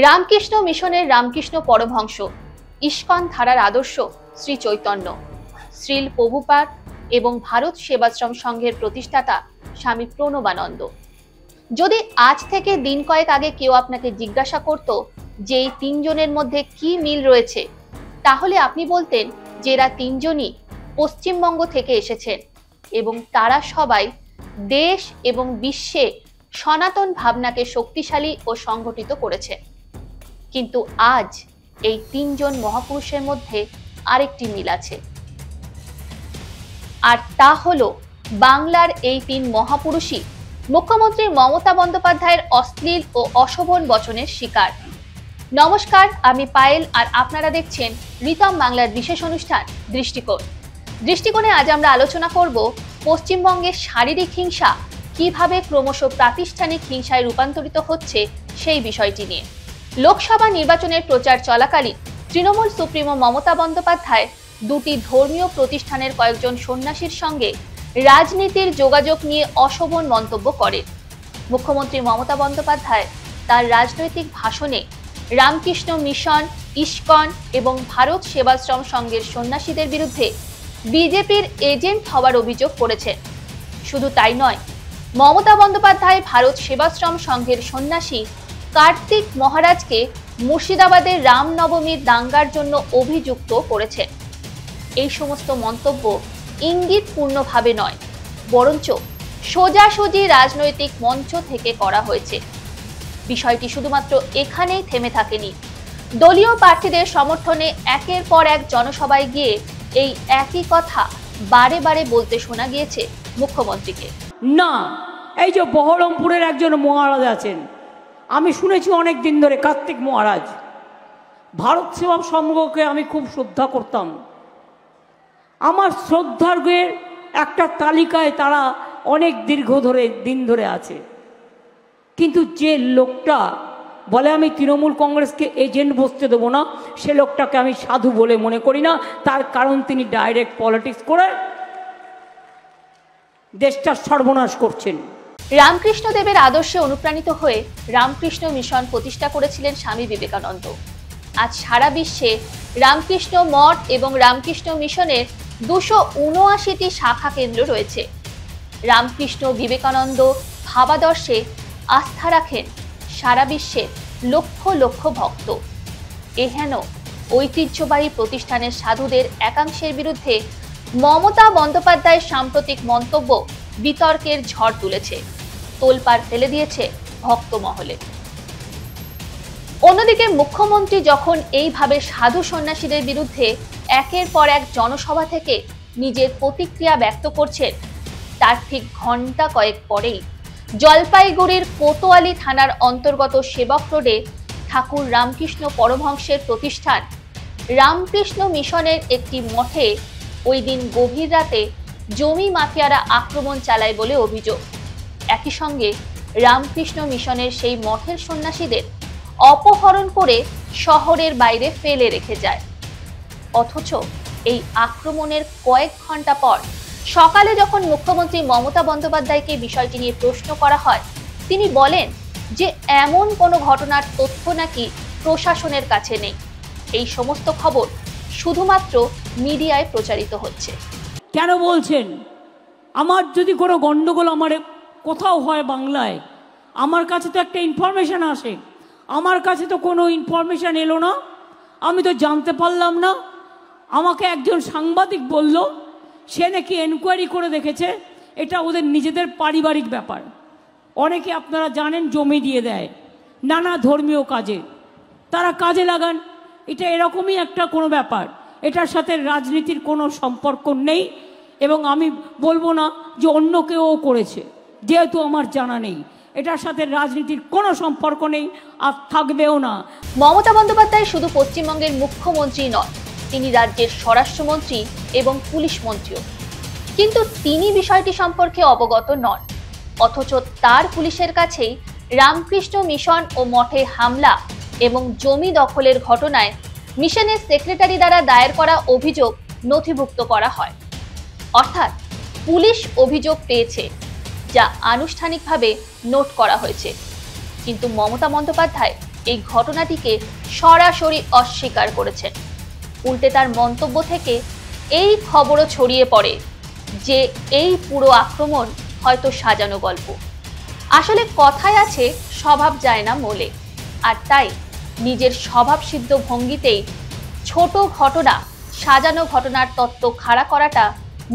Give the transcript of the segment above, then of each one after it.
রামকৃষ্ণ মিশনের রামকৃষ্ণ পরমহংস, ইস্কন ধারার আদর্শ শ্রী চৈতন্য, শ্রীল প্রভুপাদ এবং ভারত সেবাশ্রম সংঘের প্রতিষ্ঠাতা স্বামী প্রণবানন্দ। যদি আজ থেকে দিন কয়েক আগে কেউ আপনাকে জিজ্ঞাসা করত যে এই তিনজনের মধ্যে কি মিল রয়েছে, তাহলে আপনি বলতেন যে এরা তিনজনই পশ্চিমবঙ্গ থেকে এসেছেন এবং তারা সবাই দেশ এবং বিশ্বে সনাতন ভাবনাকে শক্তিশালী ও সংগঠিত করেছে। কিন্তু আজ এই তিনজন মহাপুরুষের মধ্যে আরেকটি মিল আছে, আর তা হলো বাংলার এই তিন মহাপুরুষই মুখ্যমন্ত্রী মমতা বন্দ্যোপাধ্যায়ের অশ্লীল ও অশোভন বচনের শিকার। নমস্কার, আমি পায়েল আর আপনারা দেখছেন রিতম বাংলার বিশেষ অনুষ্ঠান দৃষ্টিকোণ। দৃষ্টিকোণে আজ আমরা আলোচনা করব পশ্চিমবঙ্গের শারীরিক হিংসা কিভাবে ক্রমশ প্রাতিষ্ঠানিক হিংসায় রূপান্তরিত হচ্ছে সেই বিষয়টি নিয়ে। লোকসভা নির্বাচনের প্রচার চলাকালীন তৃণমূল সুপ্রিমো মমতা বন্দ্যোপাধ্যায় দুটি ধর্মীয় প্রতিষ্ঠানের কয়েকজন সন্ন্যাসীর সঙ্গে রাজনীতির যোগাযোগ নিয়ে অশোভন মন্তব্য করেন। মুখ্যমন্ত্রী মমতা বন্দ্যোপাধ্যায় তার রাজনৈতিক ভাষণে রামকৃষ্ণ মিশন, ইস্কন এবং ভারত সেবাশ্রম সংঘের সন্ন্যাসীদের বিরুদ্ধে বিজেপির এজেন্ট হওয়ার অভিযোগ করেছেন। শুধু তাই নয়, মমতা বন্দ্যোপাধ্যায় ভারত সেবাশ্রম সংঘের সন্ন্যাসী কার্তিক মহারাজকে মুর্শিদাবাদের রামনবমীর দাঙ্গার জন্য অভিযুক্ত করেছেন। এই সমস্ত মন্তব্য ইঙ্গিতপূর্ণভাবে নয়, বরঞ্চ সোজাসুজি রাজনৈতিক মঞ্চ থেকে করা হয়েছে। বিষয়টি শুধুমাত্র এখানেই থেমে থাকেনি। দলীয় প্রার্থীদের সমর্থনে একের পর এক জনসভায় গিয়ে এই একই কথা বারে বারে বলতে শোনা গিয়েছে মুখ্যমন্ত্রীকে। না, এই যে বহরমপুরের একজন মহারাজ আছেন, আমি শুনেছি অনেক দিন ধরে, কার্তিক মহারাজ, ভারত সেবা সংঘকে আমি খুব শ্রদ্ধা করতাম। আমার শ্রদ্ধার্ঘের একটা তালিকায় তারা অনেক দিন ধরে আছে। কিন্তু যে লোকটা বলে আমি তৃণমূল কংগ্রেসকে এজেন্ট বসতে দেবো না, সে লোকটাকে আমি সাধু বলে মনে করি না। তার কারণ তিনি ডাইরেক্ট পলিটিক্স করে দেশটা সর্বনাশ করছেন। রামকৃষ্ণ দেবের আদর্শে অনুপ্রাণিত হয়ে রামকৃষ্ণ মিশন প্রতিষ্ঠা করেছিলেন স্বামী বিবেকানন্দ। আজ সারা বিশ্বে রামকৃষ্ণ মঠ এবং রামকৃষ্ণ মিশনের 279টি শাখা কেন্দ্র রয়েছে। রামকৃষ্ণ বিবেকানন্দ ভাবাদর্শে আস্থা রাখেন সারা বিশ্বের লক্ষ লক্ষ ভক্ত। এহেন ঐতিহ্যবাহী প্রতিষ্ঠানের সাধুদের একাংশের বিরুদ্ধে মমতা বন্দ্যোপাধ্যায়ের সাম্প্রতিক মন্তব্য বিতর্কের ঝড় তুলেছে, তোলপাড় ফেলে দিয়েছে ভক্ত মহলে। অন্যদিকে মুখ্যমন্ত্রী যখন এইভাবে সাধু সন্ন্যাসীদের বিরুদ্ধে একের পর এক জনসভা থেকে নিজের প্রতিক্রিয়া ব্যক্ত করছেন, তার ঠিক ঘন্টা কয়েক পরেই জলপাইগুড়ির কোতোয়ালি থানার অন্তর্গত সেবক রোডে ঠাকুর রামকৃষ্ণ পরমহংসের প্রতিষ্ঠান রামকৃষ্ণ মিশনের একটি মঠে ওই দিন গভীর রাতে জমি মাফিয়ারা আক্রমণ চালায় বলে অভিযোগ। একই সঙ্গে রামকৃষ্ণ মিশনের সেই মঠের সন্ন্যাসীদের অপহরণ করে শহরের বাইরে ফেলে রেখে যায়। অথচ এই আক্রমণের কয়েক ঘন্টা পর সকালে যখন মুখ্যমন্ত্রী মমতা বন্দ্যোপাধ্যায়কে বিষয়টি নিয়ে প্রশ্ন করা হয়, তিনি বলেন যে এমন কোনো ঘটনার তথ্য নাকি প্রশাসনের কাছে নেই। এই সমস্ত খবর শুধুমাত্র মিডিয়ায় প্রচারিত হচ্ছে। কেন বলছেন? আমার যদি কোনো গন্ডগোল আমার কোথাও হয় বাংলায়, আমার কাছে তো একটা ইনফরমেশন আসে। আমার কাছে তো কোনো ইনফরমেশন এলো না, আমি তো জানতে পারলাম না। আমাকে একজন সাংবাদিক বলল সে নাকি এনকোয়ারি করে দেখেছে, এটা ওদের নিজেদের পারিবারিক ব্যাপার। অনেকে আপনারা জানেন জমি দিয়ে দেয় নানা ধর্মীয় কাজে, তারা কাজে লাগান। এটা এরকমই একটা কোনো ব্যাপার, এটার সাথে রাজনীতির কোনো সম্পর্ক নেই। এবং আমি বলবো না যে অন্য কেউ করেছে, যেহেতু আমার জানা নেই। এটার সাথে রাজনীতির কোনো সম্পর্ক নেই, আর থাকবেও না। মমতা বন্দ্যোপাধ্যায় শুধু পশ্চিমবঙ্গের মুখ্যমন্ত্রী নয়, তিনি রাজ্যের স্বরাষ্ট্রমন্ত্রী এবং পুলিশ মন্ত্রীও। কিন্তু তিনি বিষয়টি সম্পর্কে অবগত নন, অথচ তার পুলিশের কাছেই রামকৃষ্ণ মিশন ও মঠে হামলা এবং জমি দখলের ঘটনায় মিশনের সেক্রেটারি দ্বারা দায়ের করা অভিযোগ নথিভুক্ত করা হয়। অর্থাৎ পুলিশ অভিযোগ পেয়েছে, যা আনুষ্ঠানিকভাবে নোট করা হয়েছে। কিন্তু মমতা বন্দ্যোপাধ্যায় এই ঘটনাটিকে সরাসরি অস্বীকার করেছেন। উল্টে তার মন্তব্য থেকে এই খবরও ছড়িয়ে পড়ে যে এই পুরো আক্রমণ হয়তো সাজানো গল্প। আসলে কথায় আছে, স্বভাব যায় না মোলে। আর তাই নিজের স্বভাবসিদ্ধ ভঙ্গিতেই ছোট ঘটনা সাজানো ঘটনার তত্ত্ব খাড়া করাটা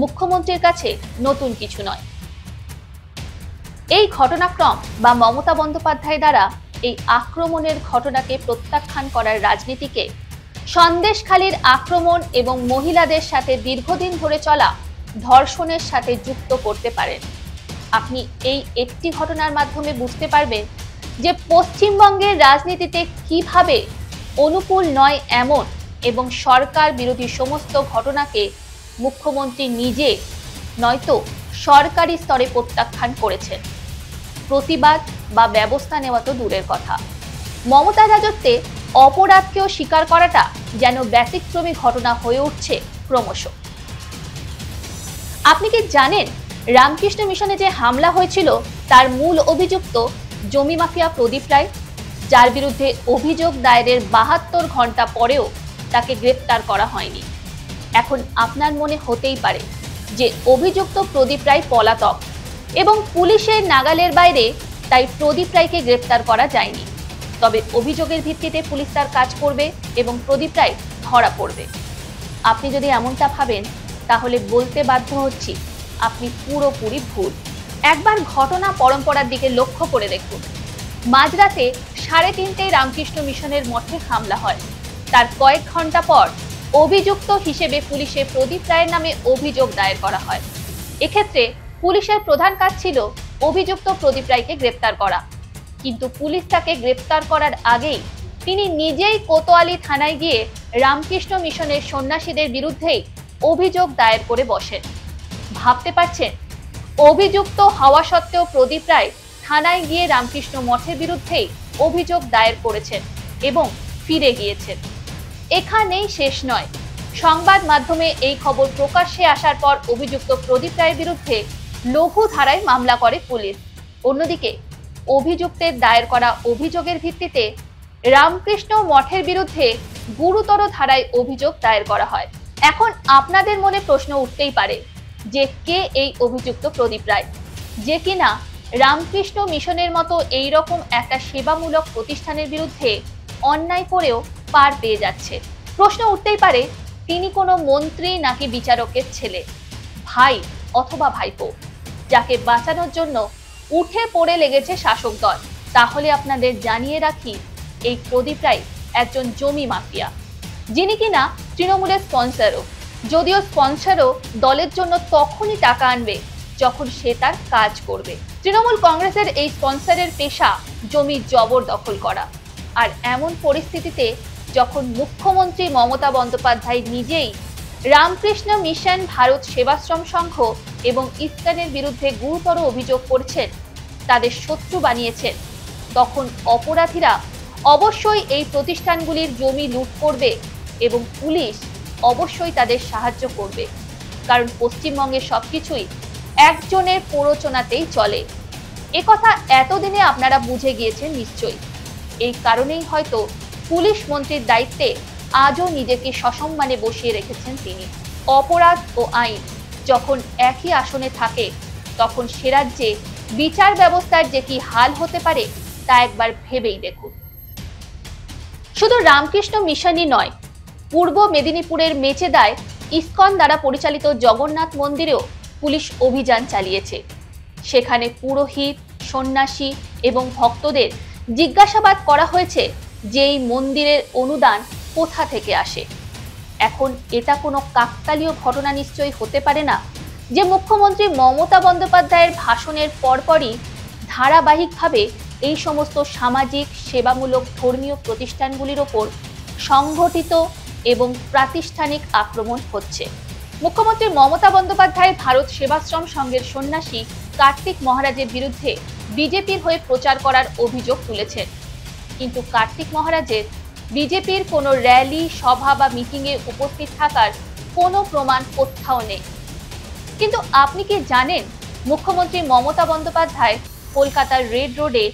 মুখ্যমন্ত্রীর কাছে নতুন কিছু নয়। এই ঘটনাক্রম বা মমতা বন্দ্যোপাধ্যায় দ্বারা এই আক্রমণের ঘটনাকে প্রত্যাখ্যান করার রাজনীতিকে সন্দেশখালীর আক্রমণ এবং মহিলাদের সাথে দীর্ঘদিন ধরে চলা ধর্ষণের সাথে যুক্ত করতে পারেন। আপনি এই একটি ঘটনার মাধ্যমে বুঝতে পারবেন যে পশ্চিমবঙ্গের রাজনীতিতে কিভাবে অনুকূল নয় এমন এবং সরকার বিরোধী সমস্ত ঘটনাকে মুখ্যমন্ত্রী নিজে নয়তো সরকারি স্তরে প্রত্যাখ্যান করেছেন। প্রতিবাদ বা ব্যবস্থা নেওয়া তো দূরের কথা, মমতার রাজত্বে অপরাধকেও স্বীকার করাটা যেন ব্যতিক্রমী ঘটনা হয়ে উঠছে ক্রমশ। আপনি কি জানেন, রামকৃষ্ণ মিশনে যে হামলা হয়েছিল তার মূল অভিযুক্ত জমি মাফিয়া প্রদীপ রায়, যার বিরুদ্ধে অভিযোগ দায়েরের 72 ঘন্টা পরেও তাকে গ্রেপ্তার করা হয়নি। এখন আপনার মনে হতেই পারে যে অভিযুক্ত প্রদীপ রায় পলাতক এবং পুলিশের নাগালের বাইরে, তাই প্রদীপ রায়কে গ্রেপ্তার করা যায়নি। তবে অভিযোগের ভিত্তিতে পুলিশ তার কাজ করবে এবং প্রদীপ রায় ধরা পড়বে। আপনি যদি এমনটা ভাবেন তাহলে বলতে বাধ্য হচ্ছি আপনি পুরোপুরি ভুল। একবার ঘটনা পরম্পরার দিকে লক্ষ্য করে দেখুন। মাঝরাতে 3:30 রামকৃষ্ণ মিশনের মঠে হামলা হয়। তার কয়েক ঘন্টা পর অভিযুক্ত হিসেবে পুলিশে প্রদীপ রায়ের নামে অভিযোগ দায়ের করা হয়। এক্ষেত্রে পুলিশের প্রধান কাজ ছিল অভিযুক্ত প্রদীপ রায়কে গ্রেপ্তার করা, কিন্তু পুলিশ তাকে গ্রেপ্তার করার আগেই তিনি নিজেই কোতোয়ালি থানায় গিয়ে রামকৃষ্ণ মিশনের সন্ন্যাসীদের বিরুদ্ধেই অভিযোগ দায়ের করে বসেন। ভাবতে পারছেন, অভিযুক্ত হওয়া সত্ত্বেও প্রদীপ রায় থানায় গিয়ে রামকৃষ্ণ মঠের বিরুদ্ধেই অভিযোগ দায়ের করেছেন এবং ফিরে গিয়েছেন। এখানেই শেষ নয়, সংবাদ মাধ্যমে এই খবর প্রকাশ্যে আসার পর অভিযুক্ত প্রদীপ রায়ের বিরুদ্ধে লঘু ধারায় মামলা করে পুলিশ। অন্যদিকে অভিযুক্তের দায়ের করা অভিযোগের ভিত্তিতে রামকৃষ্ণ মঠের বিরুদ্ধে গুরুতর ধারায় অভিযোগ দায়ের করা হয়। এখন আপনাদের মনে প্রশ্ন উঠতেই পারে যে কে এই অভিযুক্ত প্রদীপ রায়, যে কিনা রামকৃষ্ণ মিশনের মতো এই রকম একটা সেবামূলক প্রতিষ্ঠানের বিরুদ্ধে অন্যায় করেও পার পেয়ে যাচ্ছে। প্রশ্ন উঠতেই পারে, তিনি কোনো মন্ত্রী নাকি বিচারকের ছেলে, ভাই অথবা ভাইপো, যাকে বাঁচানোর জন্য উঠে পড়ে লেগেছে শাসক দল। তাহলে আপনাদের জানিয়ে রাখি, এই প্রদীপ রায় একজন জমি মাফিয়া, যিনি কিনা তৃণমূলের স্পন্সরও। যদিও স্পন্সরও দলের জন্য তখনই টাকা আনবে যখন সে তার কাজ করবে। তৃণমূল কংগ্রেসের এই স্পন্সরের পেশা জমি জবরদখল করা। আর এমন পরিস্থিতিতে যখন মুখ্যমন্ত্রী মমতা বন্দ্যোপাধ্যায় নিজেই রামকৃষ্ণ মিশন, ভারত সেবাশ্রম সংঘ এবং ইস্কনের বিরুদ্ধে গুরুতর অভিযোগ করছেন, তাদের শত্রু বানিয়েছেন, তখন অপরাধীরা অবশ্যই এই প্রতিষ্ঠানগুলির জমি লুট করবে এবং পুলিশ অবশ্যই তাদের সাহায্য করবে। কারণ পশ্চিমবঙ্গে সবকিছুই একজনের প্ররোচনাতেই চলে। একথা এতদিনে আপনারা বুঝে গিয়েছেন নিশ্চয়ই। এই কারণেই হয়তো পুলিশ মন্ত্রীর দায়িত্বে আজও নিজেকে সসম্মানে বসিয়ে রেখেছেন তিনি। অপরাধ ও আইন যখন একই আসনে থাকে, তখন সে রাজ্যে বিচার ব্যবস্থার যে কি হাল হতে পারে তা একবার ভেবেই দেখুন। শুধু রামকৃষ্ণ মিশনই নয়, পূর্ব মেদিনীপুরের মেচেদায় ইস্কন দ্বারা পরিচালিত জগন্নাথ মন্দিরেও পুলিশ অভিযান চালিয়েছে। সেখানে পুরোহিত, সন্ন্যাসী এবং ভক্তদের জিজ্ঞাসাবাদ করা হয়েছে যে এই মন্দিরের অনুদান কোথা থেকে আসে। এখন এটা কোনো কাকতালীয় ঘটনা নিশ্চয়ই হতে পারে না যে মুখ্যমন্ত্রী মমতা বন্দ্যোপাধ্যায়ের ভাষণের পরপরই ধারাবাহিকভাবে এই সমস্ত সামাজিক সেবামূলক ধর্মীয় প্রতিষ্ঠানগুলির ওপর সংগঠিত এবং প্রাতিষ্ঠানিক আক্রমণ হচ্ছে। মুখ্যমন্ত্রী মমতা বন্দ্যোপাধ্যায় ভারত সেবাশ্রম সংঘের সন্ন্যাসী কার্তিক মহারাজের বিরুদ্ধে বিজেপির হয়ে প্রচার করার অভিযোগ তুলেছেন, কিন্তু কার্তিক মহারাজের বিজেপির কোনো র্যালি, সভা বা মিটিংয়ে উপস্থিত থাকার কোনো প্রমাণ কোথাও নেই। কিন্তু আপনি কি জানেন, মুখ্যমন্ত্রী মমতা বন্দ্যোপাধ্যায় কলকাতার রেড রোডে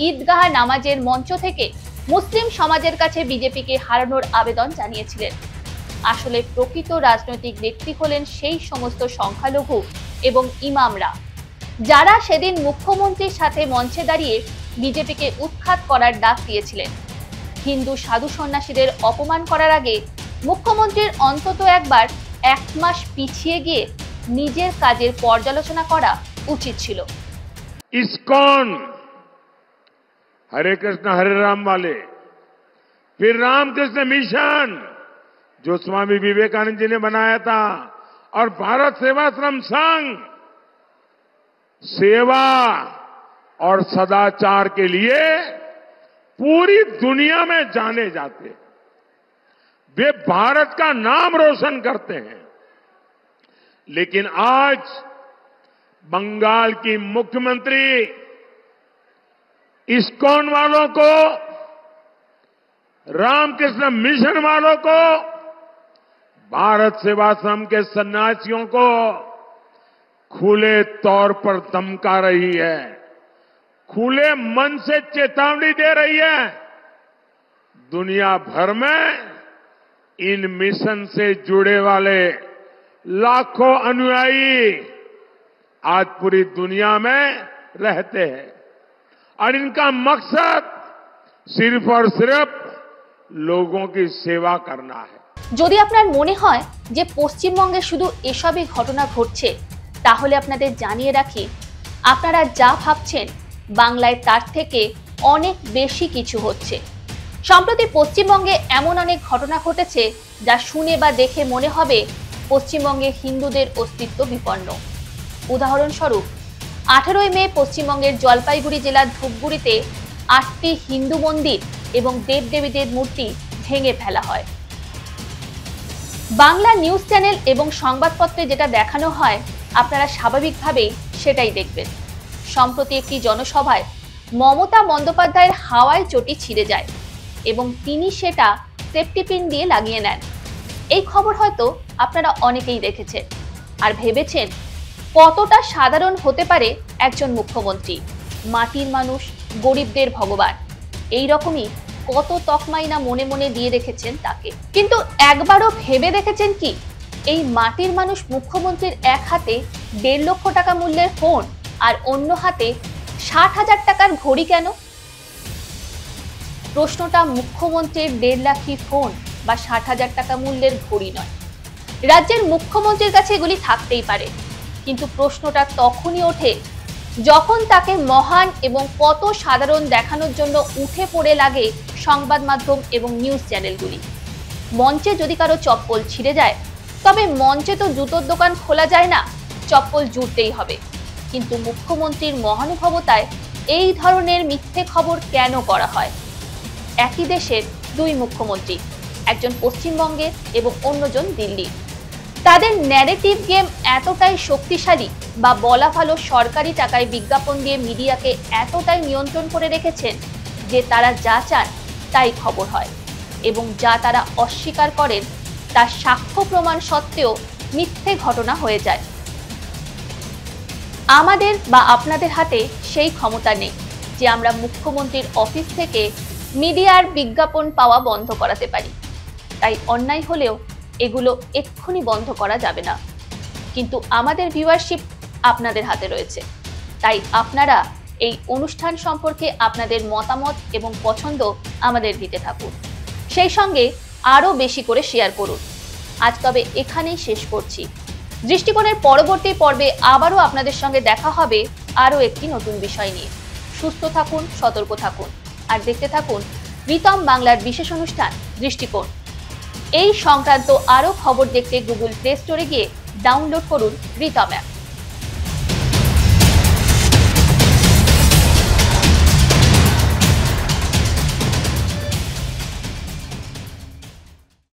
ঈদগাহ নামাজের মঞ্চ থেকে মুসলিম সমাজের কাছে বিজেপিকে হারানোর আবেদন জানিয়েছিলেন। আসলে প্রকৃত রাজনৈতিক ব্যক্তি হলেন সেই সমস্ত সংখ্যালঘু এবং ইমামরা, যারা সেদিন মুখ্যমন্ত্রীর সাথে মঞ্চে দাঁড়িয়ে বিজেপিকে উৎখাত করার ডাক দিয়েছিলেন। হিন্দু সাধু সন্ন্যাসীদের অপমান করার আগে মুখ্যমন্ত্রীর অন্তত একবার 1 মাস পিছিয়ে গিয়ে নিজের কাজের পর্যালোচনা করা উচিত ছিল। इस्कॉन हरे कृष्ण हरे राम वाले, फिर रामकृष्ण मिशन जो स्वामी विवेकानंद जी ने बनाया था, और भारत सेवाश्रम संघ सेवा और सदाचार के लिए पूरी दुनिया में जाने जाते हैं। वे भारत का नाम रोशन करते हैं। लेकिन आज बंगाल की मुख्यमंत्री इस्कॉन वालों को, रामकृष्ण मिशन वालों को, भारत सेवाश्रम के सन्यासियों को खुले तौर पर धमका रही है, खुले मन से चेतावनी दे रही है। दुनिया भर में इन मिशन से जुड़े वाले लाखों अनुयायी आज पूरी दुनिया में रहते हैं, और इनका मकसद सिर्फ और सिर्फ लोगों की सेवा करना है। যদি আপনার মনে হয় যে পশ্চিমবঙ্গে শুধু এসবই ঘটনা ঘটছে, তাহলে আপনাদের জানিয়ে রাখি, আপনারা যা ভাবছেন বাংলায় তার থেকে অনেক বেশি কিছু হচ্ছে। সম্প্রতি পশ্চিমবঙ্গে এমন অনেক ঘটনা ঘটেছে যা শুনে বা দেখে মনে হবে পশ্চিমবঙ্গে হিন্দুদের অস্তিত্ব বিপন্ন। উদাহরণস্বরূপ 18ই মে পশ্চিমবঙ্গের জলপাইগুড়ি জেলার ধূপগুড়িতে 8টি হিন্দু মন্দির এবং দেবদেবীদের মূর্তি ভেঙে ফেলা হয়। বাংলা নিউজ চ্যানেল এবং সংবাদপত্রে যেটা দেখানো হয় আপনারা স্বাভাবিকভাবেই সেটাই দেখবেন। সম্প্রতি একটি জনসভায় মমতা বন্দ্যোপাধ্যায়ের হাওয়ায় চটি ছিঁড়ে যায় এবং তিনি সেটা সেফটি পিন দিয়ে লাগিয়ে নেন। এই খবর হয়তো আপনারা অনেকেই দেখেছেন আর ভেবেছেন কতটা সাধারণ হতে পারে একজন মুখ্যমন্ত্রী, মাটির মানুষ, গরিবদের ভগবান, এই রকমই কত তকমাই না মনে মনে দিয়ে রেখেছেন তাকে। কিন্তু একবারও ভেবে দেখেছেন কি এই মাটির মানুষ মুখ্যমন্ত্রীর এক হাতে 1.5 লক্ষ টাকা মূল্যের ফোন আর অন্য হাতে 60,000 টাকার ঘড়ি কেন? প্রশ্নটা মুখ্যমন্ত্রীর 1.5 লাখি ফোন বা 60,000 টাকা মূল্যের ঘড়ি নয়। রাজ্যের মুখ্যমন্ত্রীর কাছে এগুলি থাকতেই পারে, কিন্তু প্রশ্নটা তখনই ওঠে যখন তাকে মহান এবং কত সাধারণ দেখানোর জন্য উঠে পড়ে লাগে সংবাদ মাধ্যম এবং নিউজ চ্যানেলগুলি। মঞ্চে যদি কারো চপ্পল ছিঁড়ে যায়, তবে মঞ্চে তো জুতোর দোকান খোলা যায় না, চপ্পল জুড়তেই হবে। কিন্তু মুখ্যমন্ত্রীর মহানুভবতায় এই ধরনের মিথ্যে খবর কেন করা হয়? একই দেশের 2 মুখ্যমন্ত্রী, একজন পশ্চিমবঙ্গে এবং অন্যজন দিল্লি। তাদের ন্যারেটিভ গেম এতটাই শক্তিশালী বা বলা ভালো সরকারি টাকায় বিজ্ঞাপন দিয়ে মিডিয়াকে এতটাই নিয়ন্ত্রণ করে রেখেছেন যে তারা যা চান তাই খবর হয়, এবং যা তারা অস্বীকার করেন তার সাক্ষ্য প্রমাণ সত্ত্বেও মিথ্যে ঘটনা হয়ে যায়। আমাদের বা আপনাদের হাতে সেই ক্ষমতা নেই যে আমরা মুখ্যমন্ত্রীর অফিস থেকে মিডিয়ার বিজ্ঞাপন পাওয়া বন্ধ করাতে পারি। তাই অন্যায় হলেও এগুলো এক্ষুনি বন্ধ করা যাবে না, কিন্তু আমাদের ভিউয়ারশিপ আপনাদের হাতে রয়েছে। তাই আপনারা এই অনুষ্ঠান সম্পর্কে আপনাদের মতামত এবং পছন্দ আমাদের দিতে থাকুন, সেই সঙ্গে আরো বেশি করে শেয়ার করুন। আজ তবে এখানেই শেষ করছি। দৃষ্টিকোণের পরবর্তী পর্বে আবারও আপনাদের সঙ্গে দেখা হবে আরো একটি নতুন বিষয় নিয়ে। সুস্থ থাকুন, সতর্ক থাকুন, আর দেখতে থাকুন রিতম বাংলার বিশেষ অনুষ্ঠান দৃষ্টিকোণ। এই সংক্রান্ত আরো খবর দেখতে গুগল প্লে স্টোরে গিয়ে ডাউনলোড করুন রিতম অ্যাপ।